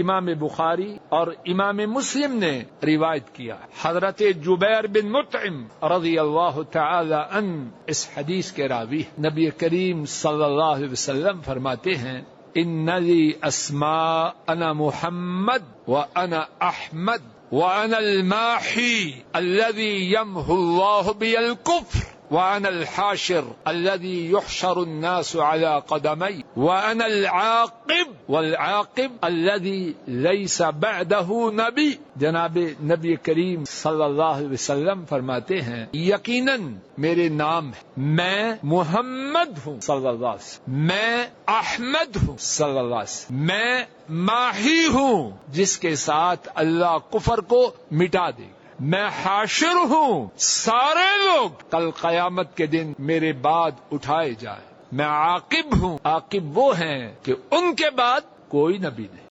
امام بخاری اور امام مسلم نے روایت کیا. حضرت جبیر بن مطعم رضی اللہ تعالی عنہ اس حدیث کے راوی. نبی کریم صلی اللہ علیہ وسلم فرماتے ہیں ان لی اسماء انا محمد وانا احمد وانا الماحی الذي يمحو الله بي الكفر وأنا الحاشر الذي يحشر الناس على قدمي وأنا العاقب والعاقب الذي ليس بعده نبي. جناب نبی کریم صلی اللہ علیہ وسلم فرماتے ہیں یقیناً میرے نام ہے, میں محمد ہوں صلی اللہ علیہ وسلم, میں احمد ہوں صلی اللہ علیہ وسلم, میں ماہی ہوں جس کے ساتھ اللہ کفر کو مٹا دے. میں حاشر ہوں, سارے لوگ کل قیامت کے دن میرے بعد اٹھائے جائیں. میں عاقب ہوں, عاقب وہ ہیں کہ ان کے بعد کوئی نبی نہیں.